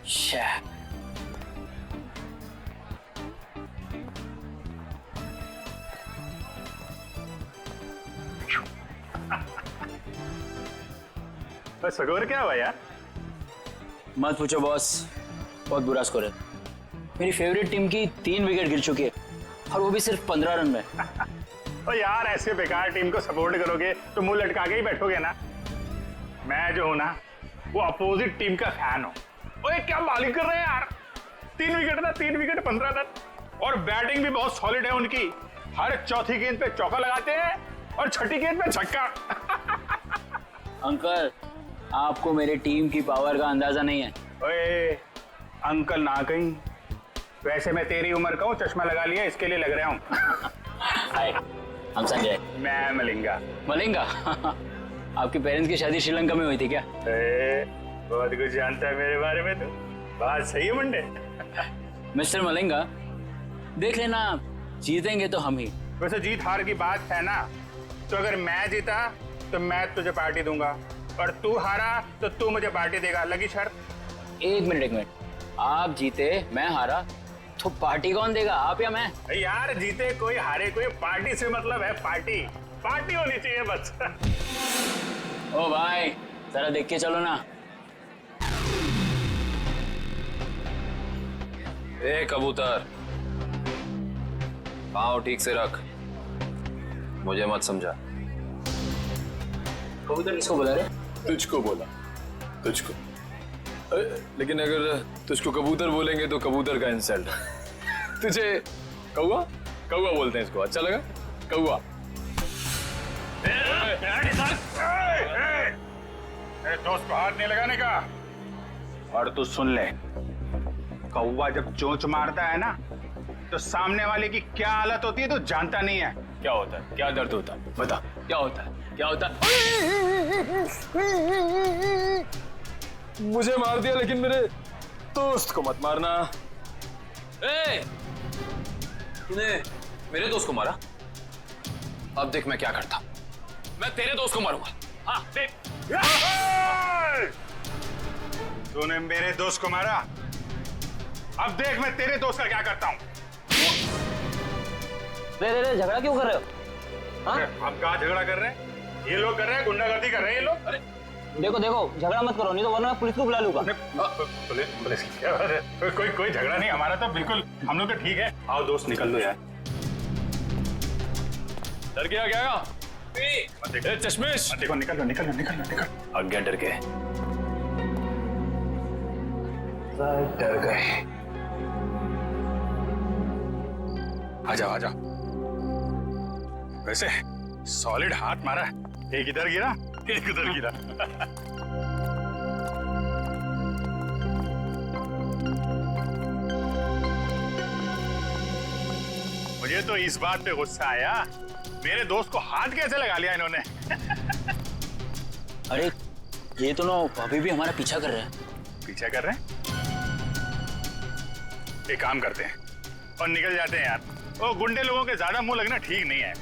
शे। बस स्कोर क्या हुआ यार? मत पूछो बॉस, बहुत बुरा स्कोर है। मेरी फेवरेट टीम की 3 विकेट गिर चुकी है और वो भी सिर्फ 15 रन में। तो यार ऐसे बेकार टीम को सपोर्ट करोगे तो मुंह लटका के ही बैठोगे ना। मैं जो हूं ना वो अपोजिट टीम का फैन हूं। ओए क्या बॉलिंग कर रहे हैं यार, 3 विकेट ना, 3 विकेट 15 रन। और बैटिंग भी बहुत सॉलिड है उनकी। हर चौथी गेंद पे चौका लगाते हैं और छठी गेंद पे छक्का। अंकल, आपको मेरी टीम की पावर का अंदाजा नहीं है। ओए अंकल ना कहीं, वैसे मैं तेरी उम्र का हूँ, चश्मा लगा लिया इसके लिए लग रहा हूँ। हाय, हम संजय। मैं मलिंगा। मलिंगा? आपके पेरेंट्स की शादी श्रीलंका में हुई थी क्या? बहुत कुछ जानता है मेरे बारे में तो। बात सही है मुंडे। मिस्टर मलिंगा, देख लेना, जीतेंगे तो हम ही। वैसे जीत हार की बात है ना, तो अगर मैं जीता तो मैं तुझे पार्टी दूंगा और तू हारा तो तू मुझे पार्टी देगा। लगी शर्त? एक मिनट, आप जीते मैं हारा तो पार्टी कौन देगा, आप या मैं? यार जीते कोई हारे कोई, पार्टी से मतलब है पार्टी। पार्टी होनी चाहिए बस। ओ भाई, जरा देख के चलो ना। ए कबूतर, पाँव ठीक से रख, मुझे मत समझा। कबूतर किसको बुला रहे? तुझको बोला, तुझको। लेकिन अगर तुझको कबूतर बोलेंगे तो कबूतर का इंसल्ट। तुझे कौवा कौवा बोलते हैं, इसको अच्छा लगा? कौवा। दोस्त को हाथ नहीं लगाने का। और तू सुन ले, कौवा जब चोंच मारता है ना तो सामने वाले की क्या हालत होती है तो जानता नहीं है। क्या होता है, क्या दर्द होता है, बता क्या होता है, क्या होता है? मुझे मार दिया लेकिन मेरे दोस्त को मत मारना। ए, तूने मेरे दोस्त को मारा? अब देख मैं क्या करता, मैं तेरे दोस्त को मारूंगा। हाँ देख। तूने मेरे दोस्त को मारा, अब देख मैं तेरे दोस्त का क्या करता हूँ। रे झगड़ा क्यों कर रहे हो? हाँ? अब कहाँ झगड़ा कर रहे हैं? ये लोग कर रहे हैं, गुंडागर्दी कर रहे हैं ये लोग। अरे देखो झगड़ा मत करो, नहीं तो वरना मैं पुलिस को बुला लूंगा। पुलिस की क्या बात है? कोई झगड़ा नहीं, हमारा तो बिल्कुल, हम लोग तो ठीक है। आओ दोस्त निकल लो यार। डर गया क्या? चश्मिश देखो, निकल लो। आज्ञा डर गए, डर गए। आ जाओ। वैसे सॉलिड हाथ मारा, एक इधर गिरा एक उधर गिरा। मुझे तो इस बात पे गुस्सा आया, मेरे दोस्त को हाथ कैसे लगा लिया इन्होंने। अरे ये तो ना अभी भी हमारा पीछा कर रहे हैं। पीछा कर रहे हैं? एक काम करते हैं और निकल जाते हैं यार। वो गुंडे लोगों के ज्यादा मुंह लगना ठीक नहीं है।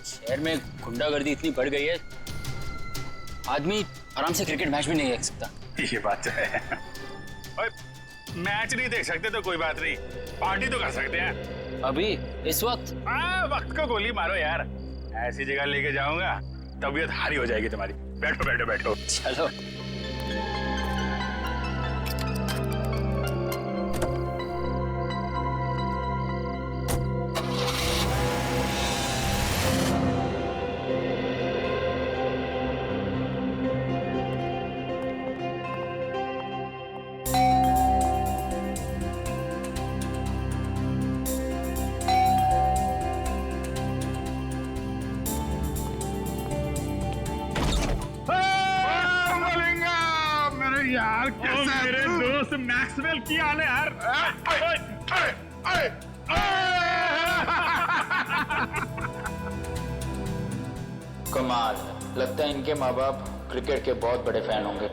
शहर में गुंडागर्दी इतनी बढ़ गई है, आदमी आराम से क्रिकेट मैच भी नहीं देख सकता। ये बात तो है। और मैच नहीं देख सकते तो कोई बात नहीं, पार्टी तो कर सकते हैं। अभी इस वक्त? वक्त को गोली मारो यार। ऐसी जगह लेके जाऊंगा तबीयत हारी हो जाएगी तुम्हारी। बैठो। चलो। यार कैसा मेरे दोस्त मैक्सवेल की हाल है यार। कमाल, लगता है इनके माँ बाप क्रिकेट के बहुत बड़े फैन होंगे।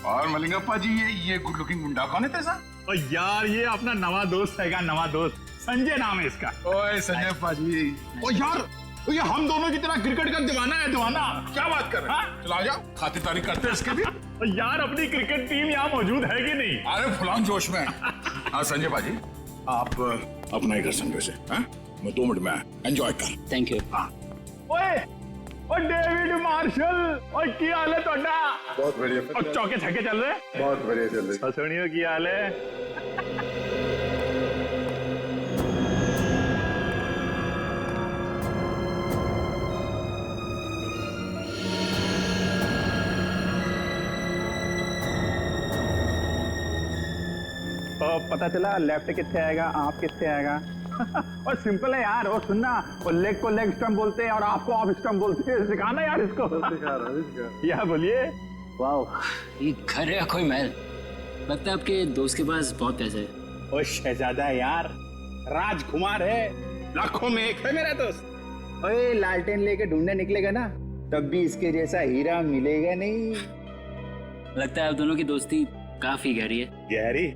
और मलिंगप्पा जी, ये गुड लुकिंग गुंडा कौन है तेरा? और यार ये अपना नवा दोस्त है, नवा दोस्त संजय नाम है इसका। ओए संजय पाजी। ओ यार, ये हम दोनों की तरह क्रिकेट का दीवाना है, दीवाना। क्या बात कर रहे हैं? चला जाओ, खातिरदारी करते हैं इसके भी। यार अपनी क्रिकेट टीम यहाँ मौजूद है कि नहीं? अरे फुलान जोश में। हाँ संजय पाजी, आप अपना ही कर समझो से, हाँ? मैं 2 मिनट में एंजॉय कर। Thank you. ओए ओ डेविड मार्शल, ओए की हाल है ਤੁਹਾਡਾ? बहुत बढ़िया। और चौके छक्के चल रहे? बहुत बढ़िया चल रही। सुनियो की हाल है? तो पता चला लेफ्ट कितने आएगा, आप कितने आएगा। और सिंपल है यार, वो सुनना, वो लेग को लेग स्टंप बोलते हैं और आपको ऑफ स्टंप बोलते हैं। सिखाना यार इसको। या बोलिए। वाह, ये घर है या कोई महल? लगता है आपके दोस्त के पास बहुत पैसे है। ओ शहजादा है यार, राजकुमार है, लाखों में एक है मेरा दोस्त। ओए लालटेन लेके ढूंढने निकलेगा ना, तब भी इसके जैसा हीरा मिलेगा नहीं। लगता है आप दोनों की दोस्ती काफी गहरी है। गहरी?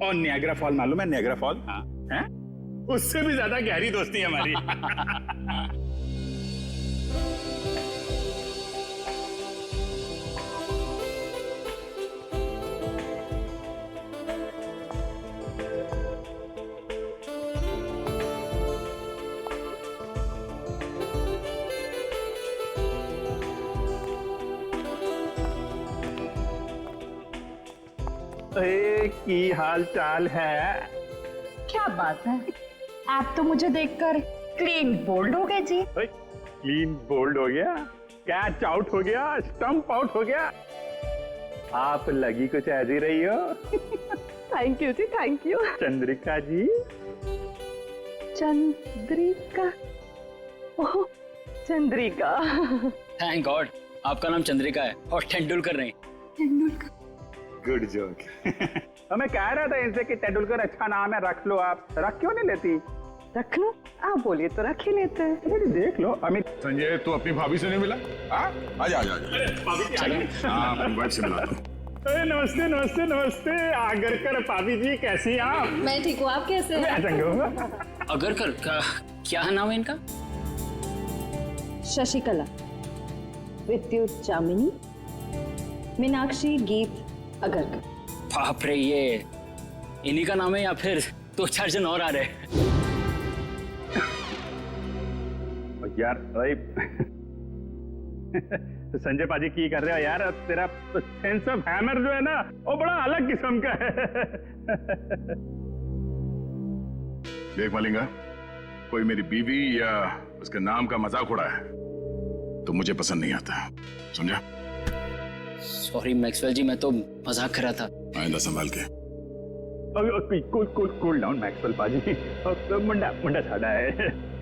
और नियाग्रा फॉल मालूम है? Niagara fall? हाँ। हैं? उससे भी ज्यादा गहरी दोस्ती है हमारी। की हाल चाल है? क्या बात है, आप तो मुझे देखकर क्लीन बोल्ड हो गए जी। क्लीन बोल्ड हो गया, कैच आउट हो गया, स्टंप आउट हो गया। आप लगी कुछ ऐसी रही हो। थैंक यू जी, thank you. Chandrika ji. Chandrika? Oh Chandrika. Thank God, आपका नाम चंद्रिका है और तेंदुलकर नहीं। तेंदुलकर? Good joke. मैं कह रहा था इनसे कि तेंदुलकर अच्छा नाम है, रख लो आप। रख क्यों नहीं लेती? रख लो, आप बोलिए तो रख ही लेते हैं। देख लो अमित। संजय तू अपनी भाभी से नहीं मिला? हाँ आजा आजा आजा। हाँ अपनी वाइफ से मिला। नमस्ते नमस्ते नमस्ते। आगरकर भाभी जी, कैसी हैं आप? मैं ठीक हूँ, आप कैसे हैं? अगरकर का क्या नाम है इनका? शशिकला, विद्युत चामिनी, मीनाक्षी, गीत अगरकर। बाप रे, ये इन्हीं का नाम है या फिर 2-4 जन और आ रहे हैं? यार भाई संजय पाजी की कर रहे हो यार? तेरा सेंस ऑफ हैमर जो है ना, वो बड़ा अलग किस्म का है। देख मलिंगा, कोई मेरी बीवी या उसके नाम का मजाक उड़ाया तो मुझे पसंद नहीं आता, समझा? सॉरी मैक्सवेल जी, मैं तो मजाक कर रहा था। आइंदा संभाल के। कूल डाउन मैक्सवेल पाजी। मुंडा मुंडा सादा है।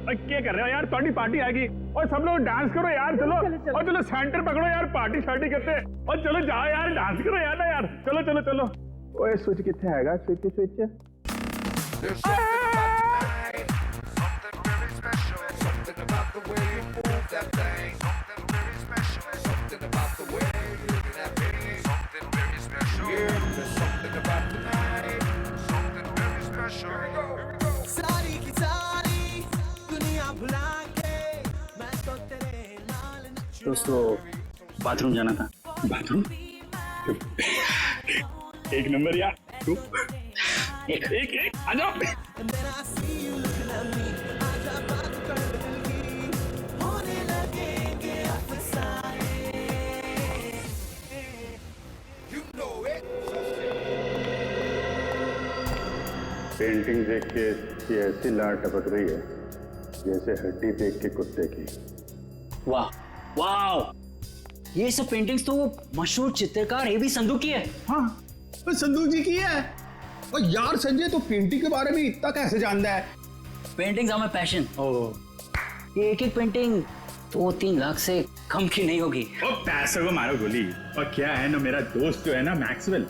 क्या कर रहे हो यार? थोड़ी पार्टी आएगी और सब लोग डांस करो यार। चलो और चलो सेंटर पकड़ो यार, पार्टी शार्टी करते हैं। और चलो जाओ यार, डांस करो यार ना यार। चलो चलो चलो। ओए स्विच कितने आएगा? Switch switch. दोस्तों, बाथरूम जाना था। बाथरूम? एक नंबर यार। एक एक एक आ जाओ। पेंटिंग देख के ये ऐसी लार टपक रही है जैसे हड्डी देख के कुत्ते की। वाह वाह, ये सब पेंटिंग्स तो मशहूर चित्रकार एबी संधू की है। हाँ, तो संधू जी की है। और यार संजय तो पेंटिंग के बारे में इतना कैसे जानता है? Paintings are my passion. ये एक एक पेंटिंग 2-3 लाख से कम की नहीं होगी। और पैसों को मारो गोली। और क्या है ना, मेरा दोस्त जो है ना मैक्सवेल,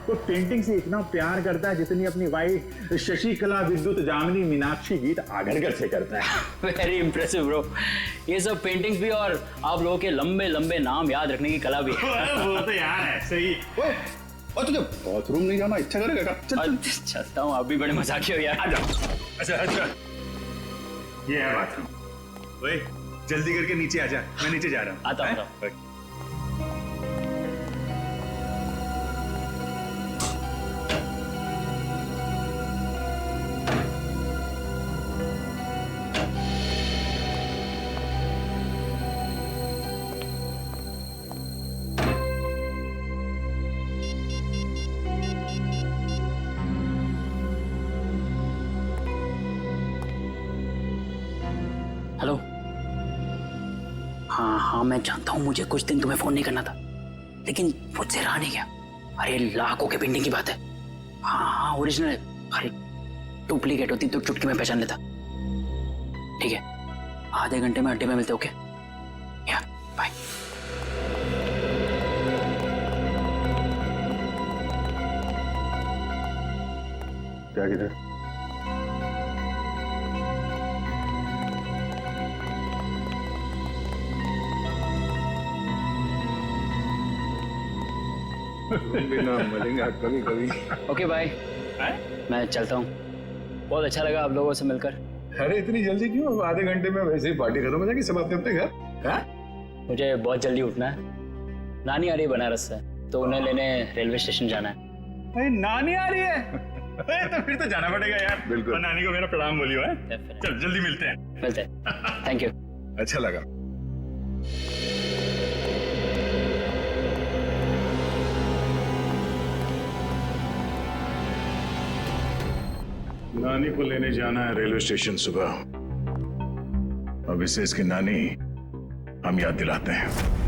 वो पेंटिंग से इतना प्यार करता है जितनी अपनी वाइफ शशिकला, विद्युत जामिनी, मीनाक्षी, गीत आगरकर से करता है। Very impressive bro. ये सब पेंटिंग्स भी और आप लोगों के लंबे लंबे नाम याद रखने की कला भी है। वो तो यार ऐसे ही। और तुझे बाथरूम नहीं जाना इच्छा करेगा? चल चलता हूँ, आप भी बड़े मजाकिये हो यार। आ जाओ। अच्छा अच्छा, ये है बाथरूम। ओए जल्दी करके नीचे आ जा, मैं नीचे जा रहा हूँ। आता हूँ। हेलो। हाँ हाँ मैं जानता हूँ, मुझे कुछ दिन तुम्हें फोन नहीं करना था, लेकिन मुझसे रहा नहीं गया। अरे लाखों के पेंटिंग की बात है। हाँ हाँ ओरिजिनल है। अरे डुप्लीकेट होती तो चुटकी में पहचान लेता। ठीक है, आधे घंटे में अड्डे में मिलते। ओके या बाय। क्या किधर? बिना मिलेंगे कभी कभी। Okay bye. मैं चलता हूँ, बहुत अच्छा लगा आप लोगों से मिलकर। अरे इतनी जल्दी क्यों? आधे घंटे में वैसे ही पार्टी खत्म हो जाएगी, सब अपने अपने घर। हाँ? मुझे बहुत जल्दी उठना है, नानी आ रही है बनारस से, तो उन्हें लेने रेलवे स्टेशन जाना है। अरे नानी आ रही है? अरे तो फिर तो जाना पड़ेगा यार। बिल्कुल। और नानी को मेरा प्रणाम बोलियो है। Definitely. चल जल्दी मिलते हैं। मिलते हैं। Thank you. अच्छा लगा। नानी को लेने जाना है रेलवे स्टेशन सुबह। अब इसे इसकी नानी हम याद दिलाते हैं।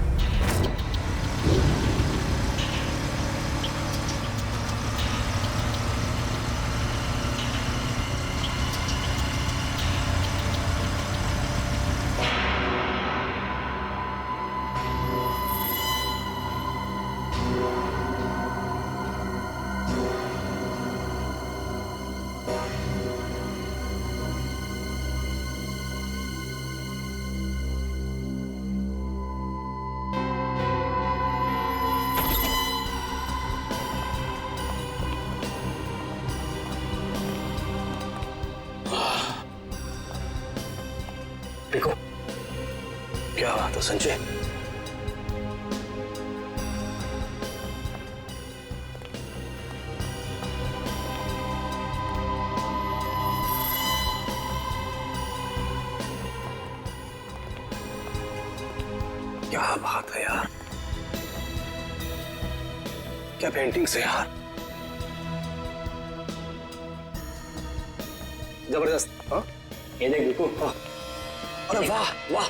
देखो क्या बात है संजय। क्या बात है यार, क्या पेंटिंग से यार, जबरदस्त। हाँ ये देख बिल्कुल। हाँ। अरे वाह वाह,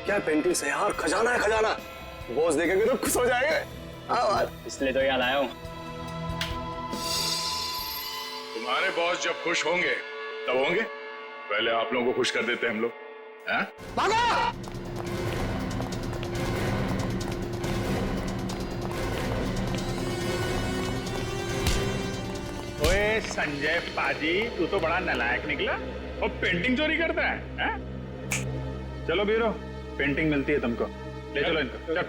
क्या पेंटिंग से यार, खजाना है खजाना। बॉस देखेंगे तो खुश हो जाएंगे। हाँ बात, इसलिए तो यहाँ लाया हूँ। तुम्हारे बॉस जब खुश होंगे तब होंगे, पहले आप लोगों को खुश कर देते हैं हम लोग। हाँ? भागो। ओए संजय पाजी, तू तो बड़ा नालायक निकला और पेंटिंग चोरी करता है, हैं? चलो बीरो, पेंटिंग मिलती है तुमको, ले चलो इनको। चल।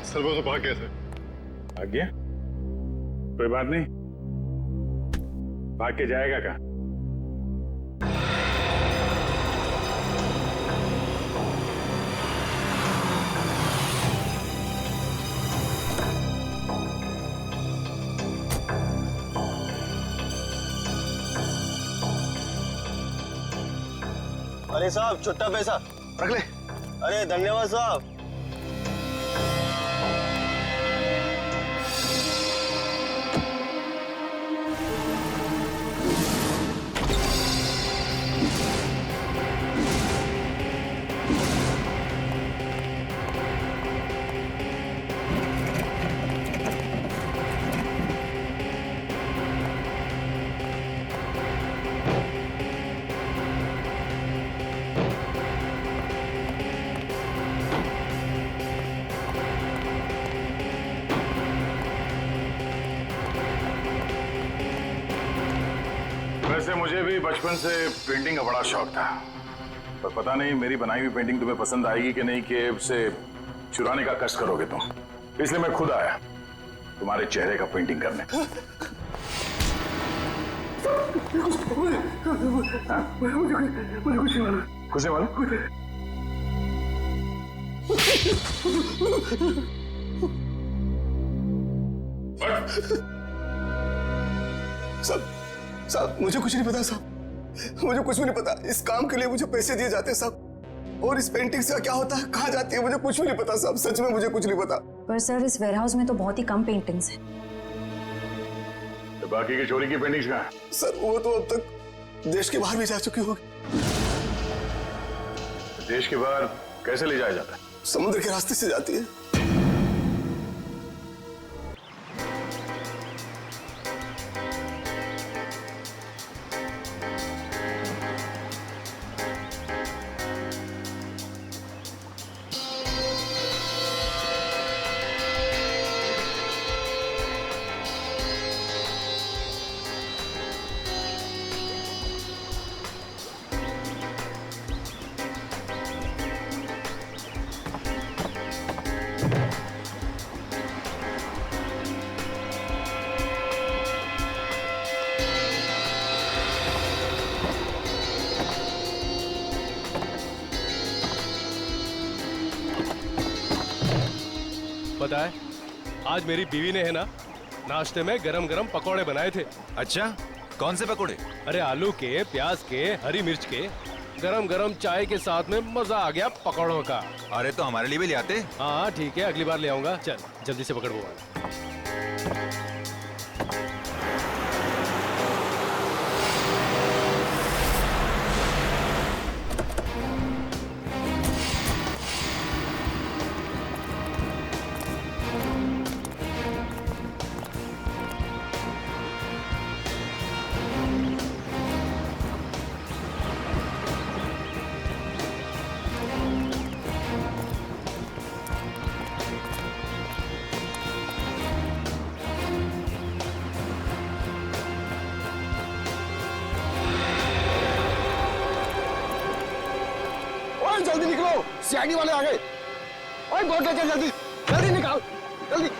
सर वो तो भाग गया सर। भाग गया? कोई बात नहीं, भाग के जाएगा कहाँ? अरे साहब छुट्टा पैसा रख ले। अरे धन्यवाद साहब। वैसे मुझे भी बचपन से पेंटिंग का बड़ा शौक था, पर पता नहीं मेरी बनाई हुई पेंटिंग तुम्हें पसंद आएगी कि नहीं, कि उसे चुराने का कष्ट करोगे तुम। इसलिए मैं खुद आया तुम्हारे चेहरे का पेंटिंग करने। कुछ नहीं मालूम? साहब साहब मुझे कुछ नहीं पता साहब। मुझे कुछ भी नहीं पता। इस काम के लिए मुझे पैसे दिए जाते हैं साहब, और इस पेंटिंग से क्या होता है, कहाँ जाती है, मुझे कुछ भी नहीं पता साहब। सच में मुझे कुछ नहीं पता। पर सर इस वेयरहाउस में तो बहुत ही कम पेंटिंग्स हैं। तो बाकी की चोरी की पेंटिंग्स कहाँ है? सर वो तो अब तक देश के बाहर भी जा चुकी होगी। देश के बाहर कैसे ले जाया जाता है? समुद्र के रास्ते से जाती है। पता है आज मेरी बीवी ने है ना नाश्ते में गरम गरम पकौड़े बनाए थे। अच्छा, कौन से पकोड़े? अरे आलू के, प्याज के, हरी मिर्च के, गरम गरम चाय के साथ में मजा आ गया पकौड़ों का। अरे तो हमारे लिए भी ले आते। हाँ ठीक है, अगली बार ले आऊंगा। चल जल्दी से पकड़ वो। जल्दी निकलो, सीआईडी वाले आ गए। ओए बोट लेकर जल्दी जल्दी निकाल, जल्दी।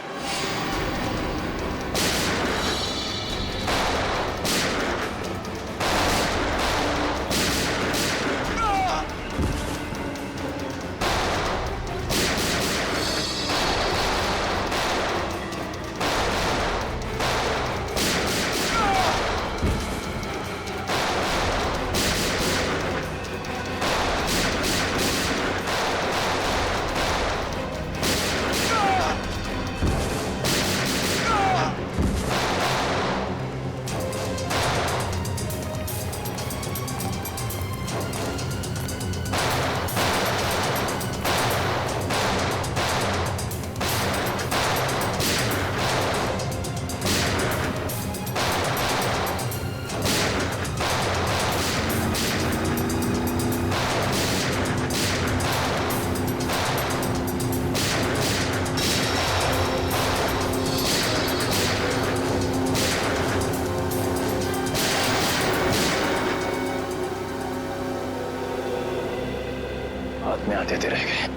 हाथ में आते रह गए।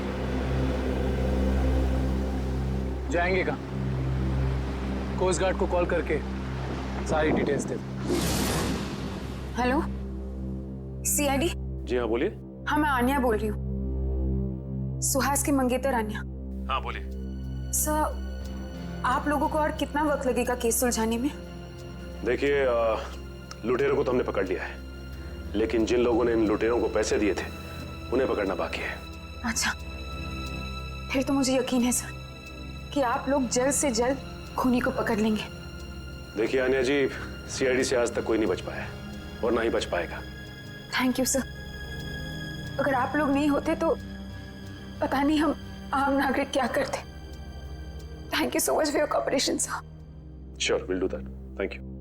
जाएंगे कहाँ? कोस्ट गार्ड को कॉल करके सारी डिटेल्स दे। Hello, CID? जी हाँ बोलिए। हाँ मैं आन्या बोल रही हूँ, सुहास की मंगेतर आन्या। हाँ बोलिए। सर आप लोगों को और कितना वक्त लगेगा केस सुलझाने में? देखिए लुटेरों को तो हमने पकड़ लिया है, लेकिन जिन लोगों ने इन लुटेरों को पैसे दिए थे उन्हें पकड़ना बाकी है। अच्छा, फिर तो मुझे यकीन है सर कि आप लोग जल्द से जल्द खूनी को पकड़ लेंगे। देखिए आन्या जी, सीआईडी से आज तक कोई नहीं बच पाया और ना ही बच पाएगा। Thank you sir. अगर आप लोग नहीं होते तो पता नहीं हम आम नागरिक क्या करते। Thank you so much for your cooperation sir. Sure, will do that. Thank you.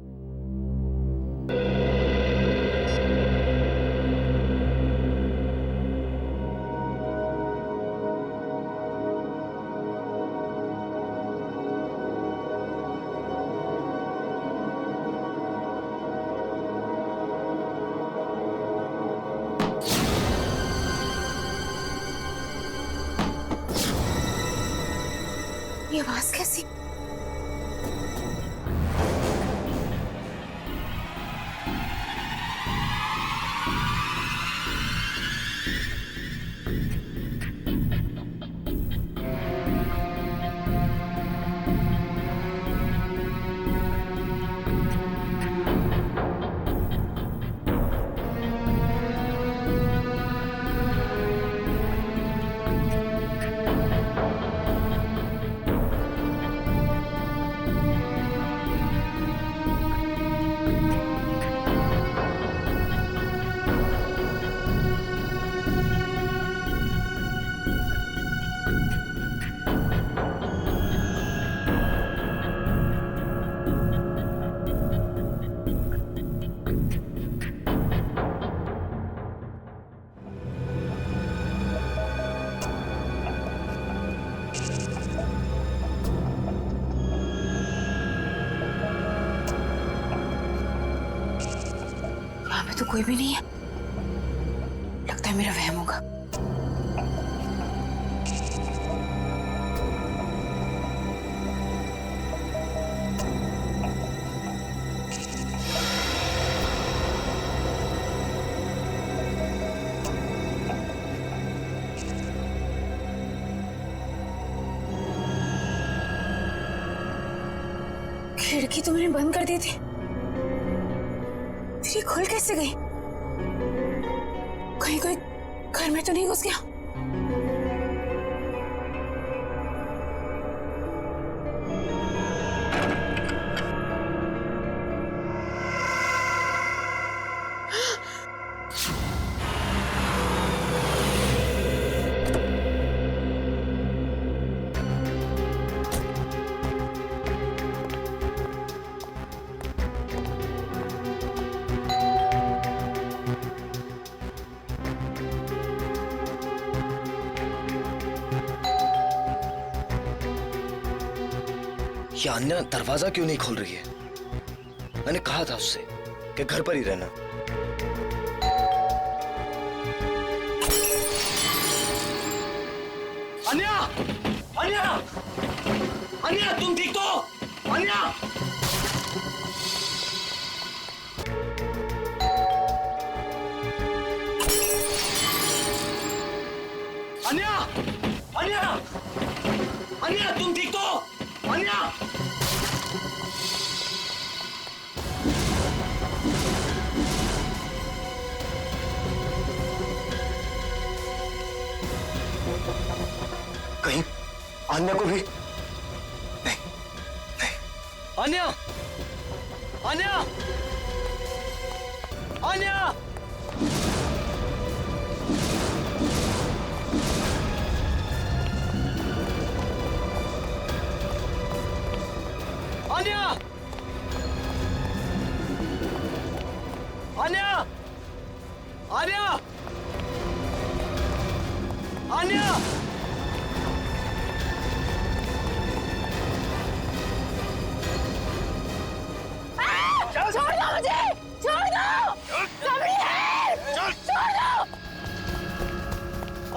ये आवाज कैसी? में तो कोई भी नहीं है। लगता है मेरा वहम होगा। खिड़की तो मैंने बंद कर दी थी, फिर ये खुल कैसे गई? कहीं कोई घर में तो नहीं घुस गया? ये अन्या दरवाजा क्यों नहीं खोल रही है? मैंने कहा था उससे कि घर पर ही रहना। अन्या! अन्या! अन्या, तुम ठीक तो? अन्या! अन्या! अन्या! अन्या, तुम ठीक तो? अन्या! कहीं अन्या को भी नहीं, नहीं। अन्या! अन्या! अन्या! अन्या! अन्या! अन्या! अन्या! छोड़ दो मुझे! छोड़ दो! सबरी है! छोड़ दो!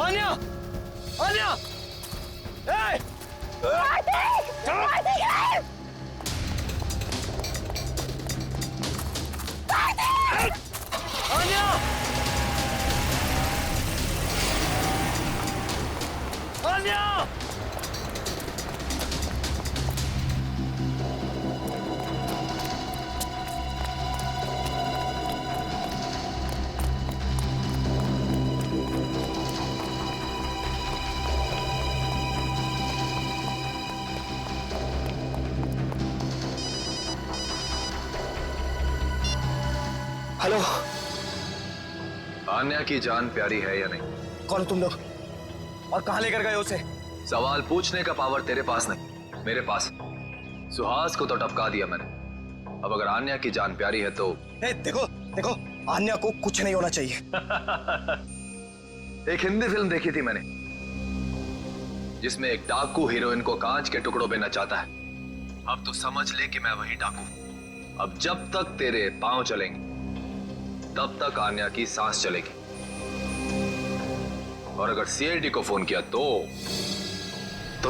अन्या! अन्या! ए! कार्तिक! कार्तिक है! कार्तिक! अन्या! अन्या! हेलो। आन्या की जान प्यारी है या नहीं? कौन हो तुम लोग और कहां लेकर गए उसे? सवाल पूछने का पावर तेरे पास नहीं, मेरे पास। सुहास को तो टपका दिया मैंने। अब अगर आन्या की जान प्यारी है तो देखो देखो, आन्या को कुछ नहीं होना चाहिए। एक हिंदी फिल्म देखी थी मैंने जिसमें एक डाकू हीरोइन को कांच के टुकड़ों में नचाता है। अब तो समझ ले कि मैं वही डाकू। अब जब तक तेरे पांव चलेंगे तब तक आन्या की सांस चलेगी। और अगर सीआईडी को फोन किया तो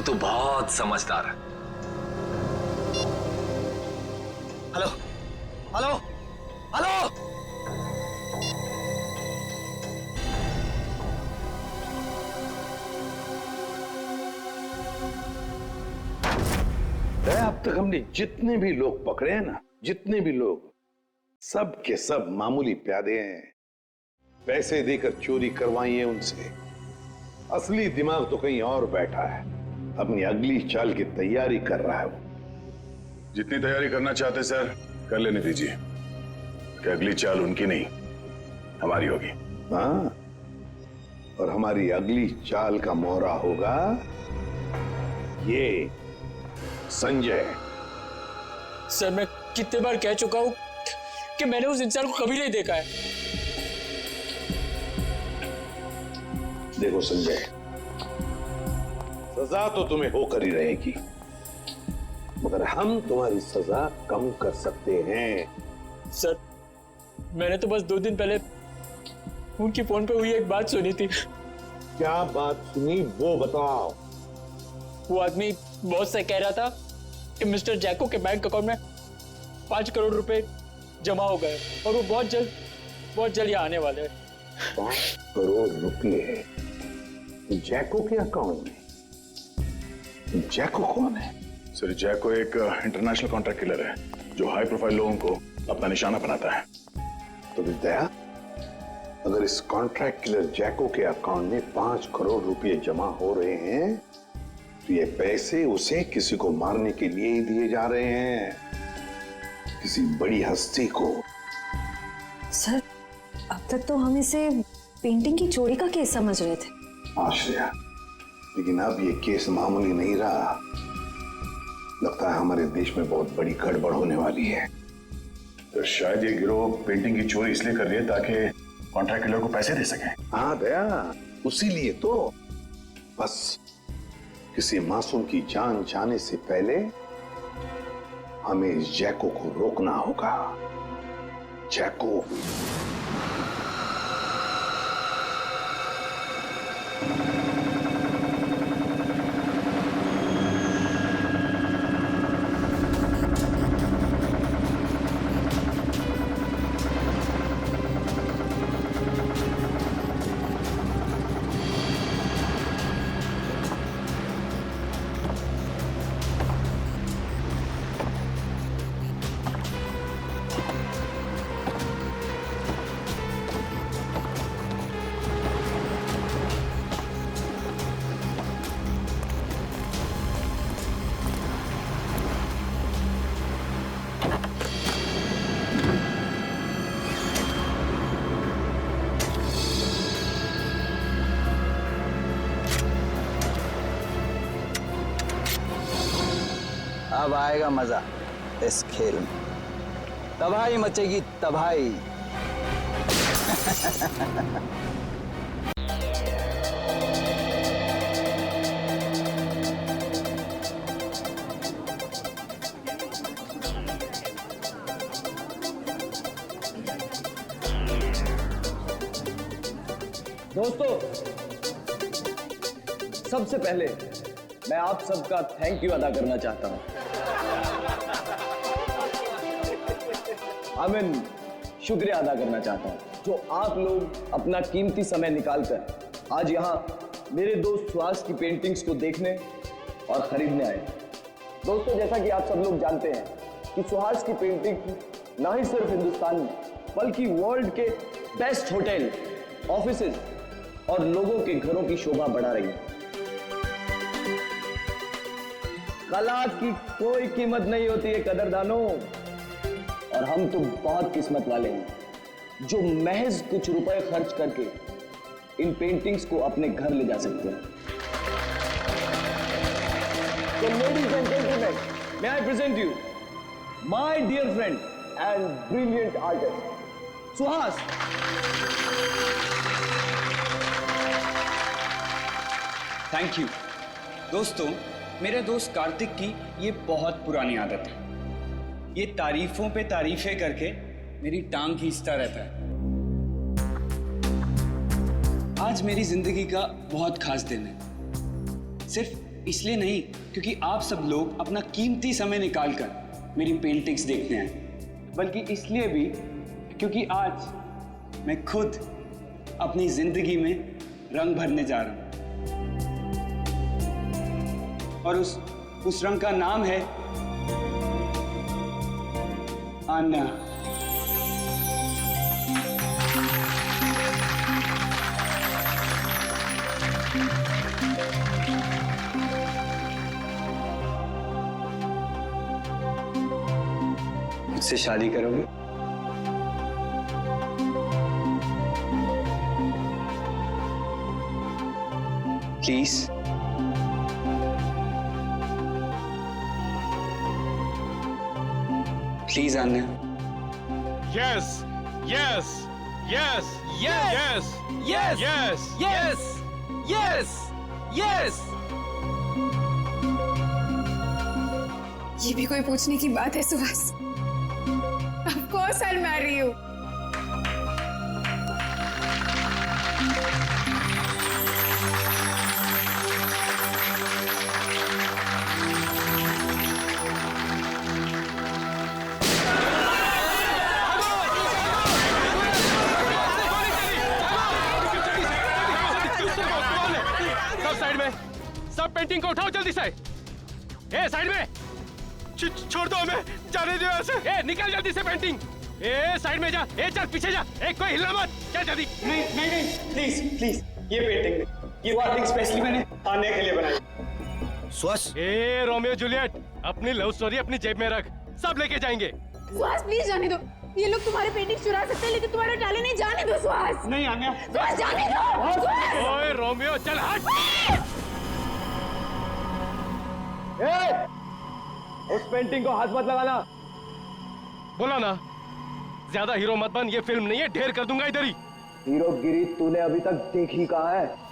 तू बहुत समझदार है। Hello hello hello. अब तक हमने जितने भी लोग पकड़े हैं ना, जितने भी लोग, सब के सब मामूली प्यादे हैं। पैसे देकर चोरी करवाई है उनसे। असली दिमाग तो कहीं और बैठा है, अपनी अगली चाल की तैयारी कर रहा है वो। जितनी तैयारी करना चाहते सर कर लेने दीजिए, कि अगली चाल उनकी नहीं हमारी होगी। हाँ, और हमारी अगली चाल का मोहरा होगा ये संजय। सर मैं कितने बार कह चुका हूं कि मैंने उस इंसान को कभी नहीं देखा है। देखो संजय, सजा तो तुम्हें होकर ही रहेगी, मगर हम तुम्हारी सजा कम कर सकते हैं। सर मैंने तो बस 2 दिन पहले उनकी फोन पे हुई एक बात सुनी थी। क्या बात सुनी वो बताओ। वो आदमी बॉस से कह रहा था कि मिस्टर जैको के बैंक अकाउंट में 5 करोड़ रुपए जमा हो गए और वो बहुत जल्द यहाँ आने वाले हैं। 5 करोड़ रुपए जैको के अकाउंट में? जैको कौन है? सर जैको एक इंटरनेशनल कॉन्ट्रैक्ट किलर है जो हाई प्रोफाइल लोगों को अपना निशाना बनाता है। तो विद्या, अगर इस कॉन्ट्रैक्ट किलर जैको के अकाउंट में 5 करोड़ रुपए जमा हो रहे हैं तो ये पैसे उसे किसी को मारने के लिए ही दिए जा रहे हैं, किसी बड़ी हस्ती को। सर, अब तक तो हम इसे पेंटिंग की चोरी का केस समझ रहे थे। आश्रया, लेकिन अब ये केस मामूली नहीं रहा। लगता है हमारे देश में बहुत बड़ी गड़बड़ होने वाली है। तो शायद ये गिरोह पेंटिंग की चोरी इसलिए कर रही है ताकि कॉन्ट्रैक्ट किलर को पैसे दे सके। हाँ दया, उसी लिए तो। बस किसी मासूम की जान जाने से पहले हमें इस जैको को रोकना होगा। जैको अब आएगा मजा इस खेल में। तबाही मचेगी, तबाही। दोस्तों, सबसे पहले मैं आप सबका थैंक यू अदा करना चाहता हूं। शुक्रिया अदा करना चाहता हूं जो आप लोग अपना कीमती समय निकालकर आज यहां मेरे दोस्त सुहास की पेंटिंग्स को देखने और खरीदने आए। दोस्तों, जैसा कि आप सब लोग जानते हैं कि सुहास की पेंटिंग ना ही सिर्फ हिंदुस्तान में बल्कि वर्ल्ड के बेस्ट होटल, ऑफिसेज और लोगों के घरों की शोभा बढ़ा रही है। कला की कोई कीमत नहीं होती है कदरदानों, और हम तो बहुत किस्मत वाले हैं जो महज कुछ रुपए खर्च करके इन पेंटिंग्स को अपने घर ले जा सकते हैं। तो ladies and gentleman, may I present you my dear friend and brilliant artist Suhas. Thank you. दोस्तों, मेरे दोस्त कार्तिक की ये बहुत पुरानी आदत है। ये तारीफों पे तारीफें करके मेरी टांग खींचता रहता है। आज मेरी जिंदगी का बहुत खास दिन है, सिर्फ इसलिए नहीं क्योंकि आप सब लोग अपना कीमती समय निकालकर मेरी पेंटिंग्स देखने आए, बल्कि इसलिए भी क्योंकि आज मैं खुद अपनी जिंदगी में रंग भरने जा रहा हूं, और उस रंग का नाम है आन्ना। मुझसे शादी करोगे? Please. Please Anna. Yes, yes, yes, yes, yes, yes, yes, yes, yes. ये भी कोई पूछने की बात है Suhas? Of course I'll marry you. Painting को उठाओ जल्दी से। ए साइड में, छोड़ दो हमें, जाने दो ऐसे। ए निकल जल्दी से पेंटिंग। ए साइड में जा, ए चल पीछे जा, ए कोई हिलना मत, चल जल्दी। नहीं नहीं नहीं, प्लीज प्लीज, ये पेंटिंग नहीं, ये पेंटिंग स्पेशली मैंने आने के लिए बनाई। सुहास, ए रोमियो जूलियट, अपनी लव स्टोरी अपनी जेब में रख, सब लेके जाएंगे। सुहास प्लीज जाने दो, ये लोग तुम्हारे पेंटिंग चुरा सकते हैं लेकिन तुम्हारा टैलेंट नहीं, जाने दो सुहास। नहीं आन्या, सुहास जाने दो। ओए रोमियो चल हट। उस पेंटिंग को हाथ मत लगाना। बोला ना, ज्यादा हीरो मत बन, ये फिल्म नहीं है, ढेर कर दूंगा इधर ही। हीरोगिरी तूने अभी तक देखी कहाँ है?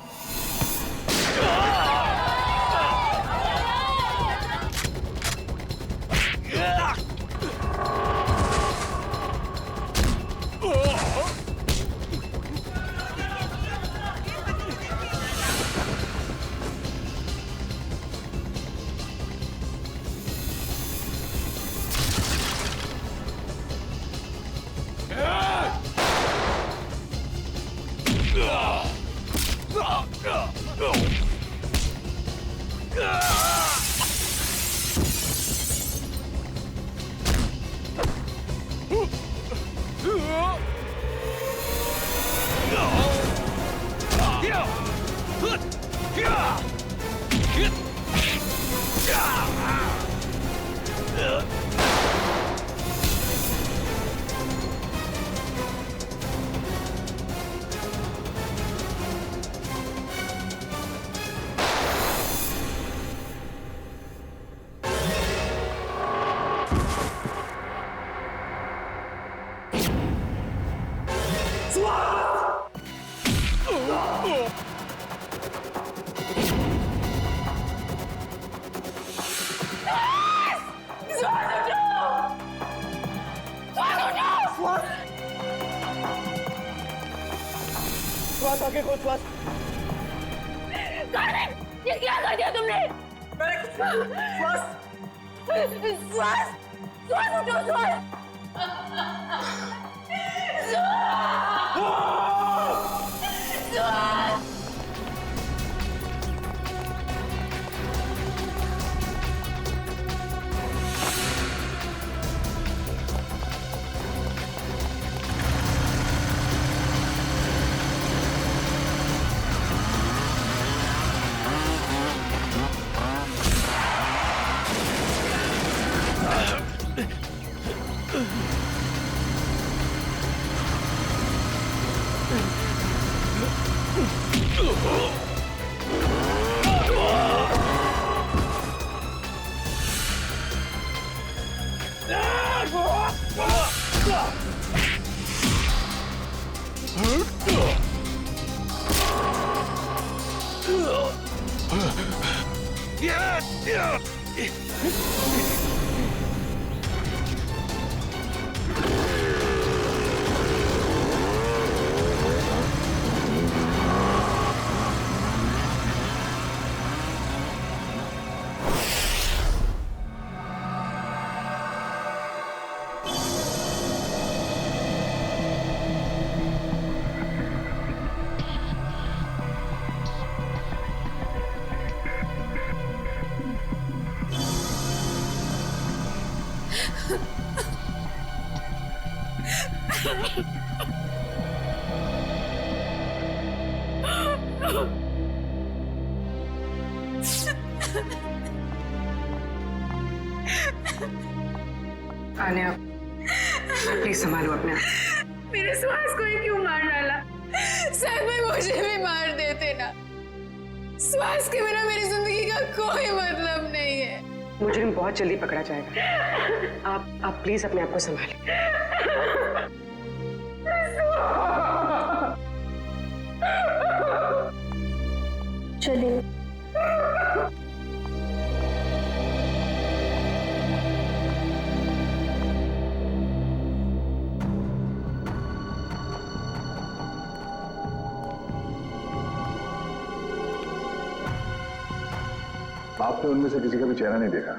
ये क्या कर दिया तुमने? श्वास उठो, आन्या, प्लीज संभालो अपने आप। मेरे श्वास को ही क्यों मार डाला? शायद में मुझे भी मार देते ना। श्वास के बिना मेरी जिंदगी का कोई मतलब नहीं है। मुजरिम बहुत जल्दी पकड़ा जाएगा। आप प्लीज अपने आप को संभालें। चलिए। आपने उनमें से किसी का भी चेहरा नहीं देखा?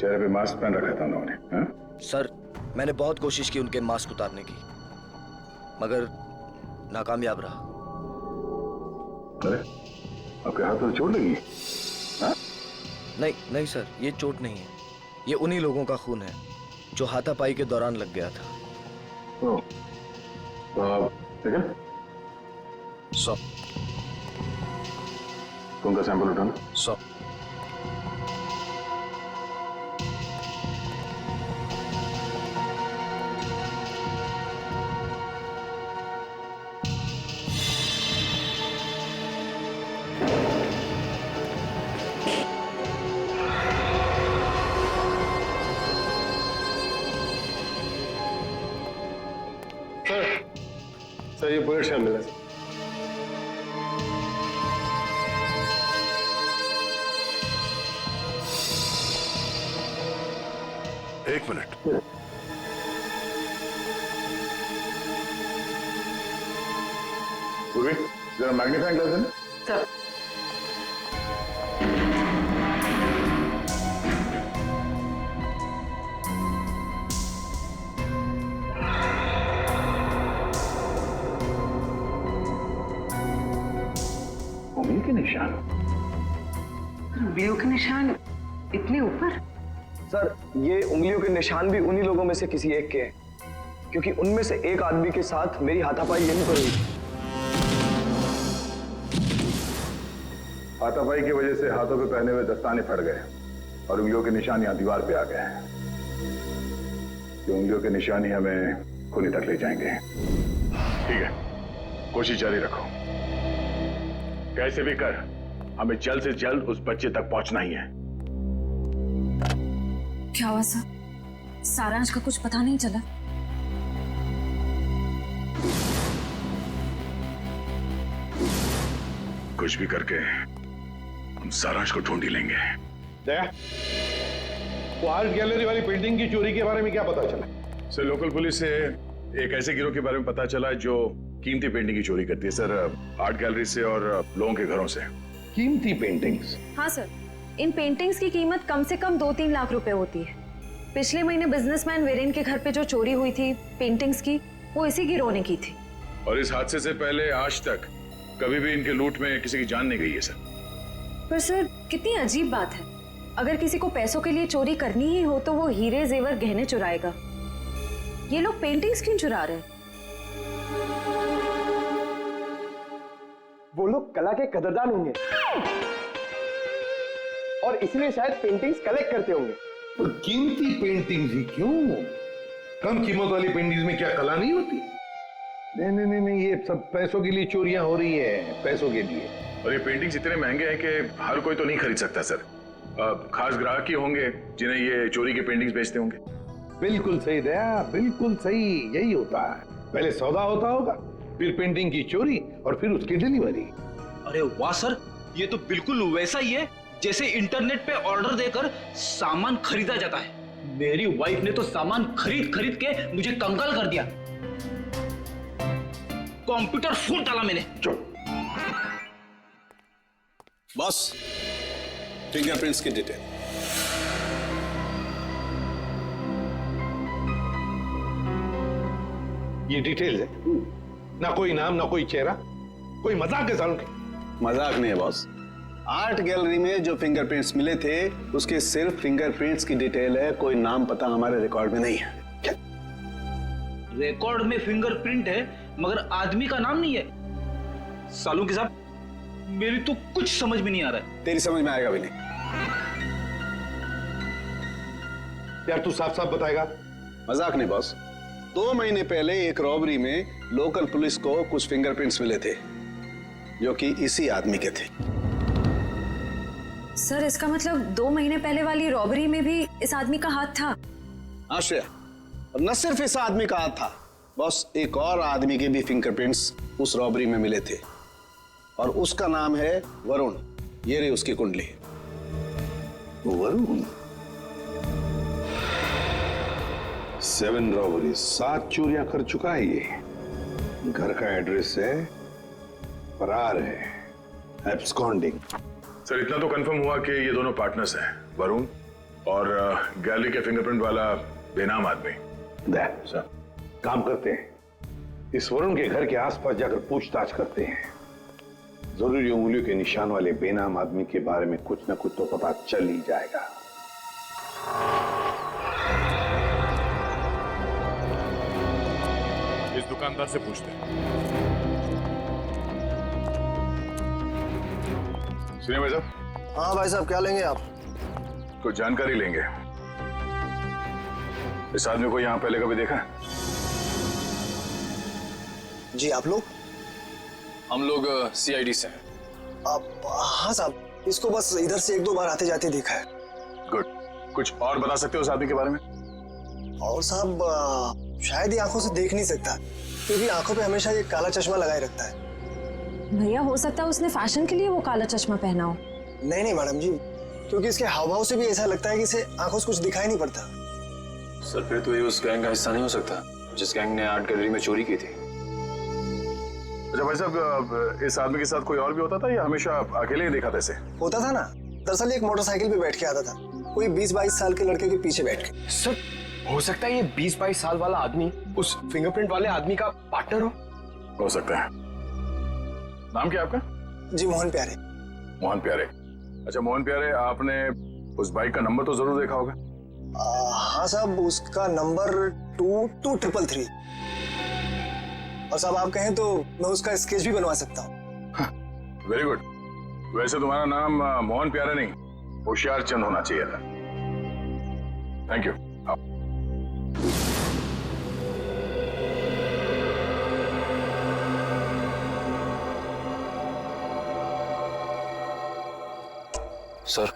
चेहरे पे मास्क पहन रखा था उन्होंने। हाँ? सर, मैंने बहुत कोशिश की उनके मास्क उतारने की, मगर नाकामयाब रहा। अरे, आपके हाथ पर चोट लगी? नहीं नहीं सर, ये चोट नहीं है, ये उन्हीं लोगों का खून है जो हाथापाई के दौरान लग गया था। ठीक है, 100। खून का सैंपल उठाना। 100। सर ये बुलेट शामिल है। एक मिनट। पूर्वी, जरा मैग्नीफाइंग ग्लास देना। सर उंगली के निशान। उंगलियों के निशान इतने ऊपर? सर ये उंगलियों के निशान भी उन्हीं लोगों में से किसी एक के हैं, क्योंकि उनमें से एक आदमी के साथ मेरी हाथापाई यहीं पर हुई। हाथापाई की वजह से हाथों पे पहने हुए दस्ताने फट गए और उंगलियों के निशान यहाँ दीवार पे आ गए हैं। ये उंगलियों के निशान ही हमें खूनी तक ले जाएंगे। ठीक है, कोशिश जारी रखो। कैसे भी कर हमें जल्द से जल्द उस बच्चे तक पहुंचना ही है। क्या हुआ सर? सारांश का कुछ पता नहीं चला? कुछ भी करके हम सारांश को ढूंढ ही लेंगे। दया, वो आर्ट गैलरी वाली पेंटिंग की चोरी के बारे में क्या पता चला? सर लोकल पुलिस से एक ऐसे गिरोह के बारे में पता चला जो कीमती पेंटिंग की चोरी करती है सर, आर्ट गैलरी से और लोगों के घरों से। कीमती पेंटिंग्स? हाँ सर, इन पेंटिंग्स की कीमत कम से कम 2-3 लाख रुपए होती है। पिछले महीने बिजनेसमैन वीरेन के घर पे जो चोरी हुई थी पेंटिंग्स की, वो इसी गिरोह ने की थी। और इस हादसे से पहले आज तक कभी भी इनके लूट में किसी की जान नहीं गई है सर। पर सर कितनी अजीब बात है, अगर किसी को पैसों के लिए चोरी करनी ही हो तो वो हीरे जेवर गहने चुराएगा। ये लोग पेंटिंग्स क्यों चुरा रहे हैं? वो लोग कला के कदरदान होंगे और इसलिए शायद पेंटिंग्स कलेक्ट करते होंगे। तो कीमती पेंटिंग्स ही क्यों? कम कीमत वाली पेंटिंग्स में क्या कला नहीं होती? नहीं नहीं नहीं नहीं, ये सब पैसों के लिए चोरियां हो रही है, पैसों के लिए। और ये पेंटिंग्स इतने महंगे हैं कि हर कोई तो नहीं खरीद सकता सर। खास ग्राहक ही होंगे जिन्हें ये चोरी के पेंटिंग्स बेचते होंगे। बिल्कुल सही दया, बिल्कुल सही, यही होता है। पहले सौदा होता होगा, फिर पेंटिंग की चोरी और फिर उसकी डिलीवरी। अरे वाह सर, ये तो बिल्कुल वैसा ही है जैसे इंटरनेट पे ऑर्डर देकर सामान खरीदा जाता है। मेरी वाइफ ने तो सामान खरीद खरीद के मुझे कंगाल कर दिया। कंप्यूटर फूट डाला मैंने। बॉस, फिंगरप्रिंट्स की डिटेल। ये डिटेल है, ना कोई नाम ना कोई चेहरा, कोई मजाक है सालों की? मजाक नहीं है बॉस। आर्ट गैलरी में जो फिंगरप्रिंट्स मिले थे उसके सिर्फ फिंगरप्रिंट्स की डिटेल है, कोई नाम पता हमारे रिकॉर्ड में नहीं है। रिकॉर्ड में फिंगरप्रिंट है मगर आदमी का नाम नहीं है। सालू के साहब, मेरी तो कुछ समझ में नहीं आ रहा है। तेरी समझ में आएगा भी नहीं। यार तू साफ साफ बताएगा? मजाक नहीं बॉस। 2 महीने पहले एक रॉबरी में लोकल पुलिस को कुछ फिंगरप्रिंट्स मिले थे जो कि इसी आदमी के थे। सर इसका मतलब 2 महीने पहले वाली रॉबरी में भी इस आदमी का हाथ था? आश्रय, और न सिर्फ इस आदमी का हाथ था बॉस, एक और आदमी के भी फिंगरप्रिंट्स उस रॉबरी में मिले थे और उसका नाम है वरुण। ये रही उसकी कुंडली। वरुण? 7 रॉबरी, 7 चोरियां कर चुका है ये। घर का एड्रेस है, फरार है, एब्सकॉन्डिंग। सर इतना तो कंफर्म हुआ कि ये दोनों पार्टनर्स हैं, वरुण और गैलरी के फिंगरप्रिंट वाला बेनाम आदमी। सर काम करते हैं, इस वरुण के घर के आसपास जाकर पूछताछ करते हैं। जरूरी उंगलियों के निशान वाले बेनाम आदमी के बारे में कुछ ना कुछ तो पता चल ही जाएगा। इस दुकानदार से पूछते हैं। सुनिए भाई साहब। हाँ भाई साहब, क्या लेंगे आप? कुछ जानकारी लेंगे। इस आदमी को यहाँ पहले कभी देखा है? जी, आप लोग? हम लोग CID से हैं। हाँ साहब, इसको बस इधर से 1-2 बार आते जाते देखा है। गुड। कुछ और बता सकते हो उस आदमी के बारे में? और साहब शायद ये आंखों से देख नहीं सकता, क्योंकि आंखों पे हमेशा ये काला चश्मा लगाए रखता है। भैया, हो सकता है उसने फैशन के लिए वो काला चश्मा पहना हो। नहीं मैडम जी, क्योंकि इसके हाव भाव से भी ऐसा लगता है कि इसे आंखों से कुछ दिखाई नहीं पड़ता। सर, फिर तो ये उस गैंग का हिस्सा नहीं हो सकता जिस गैंग ने आर्ट गैलरी में चोरी की थी। अच्छा भाई साहब, इस आदमी के साथ कोई और भी होता था या हमेशा अकेले ही देखा था इसे? होता था ना। दरअसल एक मोटरसाइकिल पे बैठ के आता था, कोई 20-22 साल के लड़के के पीछे बैठ के। सर, हो सकता है ये 20-22 साल वाला आदमी उस फिंगरप्रिंट वाले आदमी का पार्टनर हो सकता है। नाम क्या आपका? जी, मोहन प्यारे। मोहन प्यारे। अच्छा मोहन प्यारे, आपने उस बाइक का नंबर तो जरूर देखा होगा? हाँ साहब, उसका नंबर 22333। और साहब आप कहें तो मैं उसका स्केच भी बनवा सकता हूँ। Very good. वैसे तुम्हारा नाम मोहन प्यारे नहीं, होशियार चंद होना चाहिए था। Thank you. सर,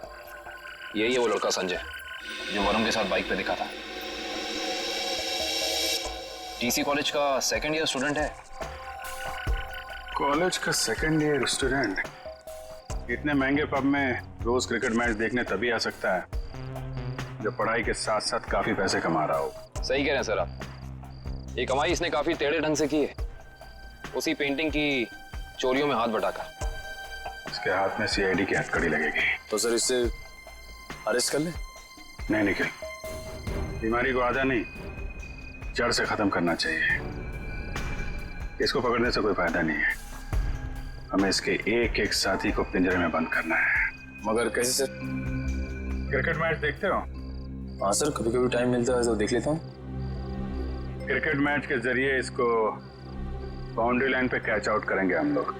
यही है वो लड़का संजय जो वरुण के साथ बाइक पे दिखा था। TC कॉलेज का 2nd ईयर स्टूडेंट है। कॉलेज का 2nd ईयर स्टूडेंट इतने महंगे पब में रोज क्रिकेट मैच देखने तभी आ सकता है जब पढ़ाई के साथ साथ काफी पैसे कमा रहा हो। सही कह रहे हैं सर आप। ये कमाई इसने काफी टेढ़े ढंग से की है, उसी पेंटिंग की चोरियों में हाथ बटाकर। इसके हाथ में CID की हथकड़ी लगेगी। तो सर इससे अरेस्ट कर ले? नहीं निखिल, बीमारी को आधा नहीं जड़ से खत्म करना चाहिए। इसको पकड़ने से कोई फायदा नहीं है, हमें इसके एक साथी को पिंजरे में बंद करना है। मगर कैसे सर? क्रिकेट मैच देखते हो? हाँ सर, कभी कभी टाइम मिलता है तो देख लेता हूँ। क्रिकेट मैच के जरिए इसको बाउंड्री लाइन पे कैच आउट करेंगे हम लोग।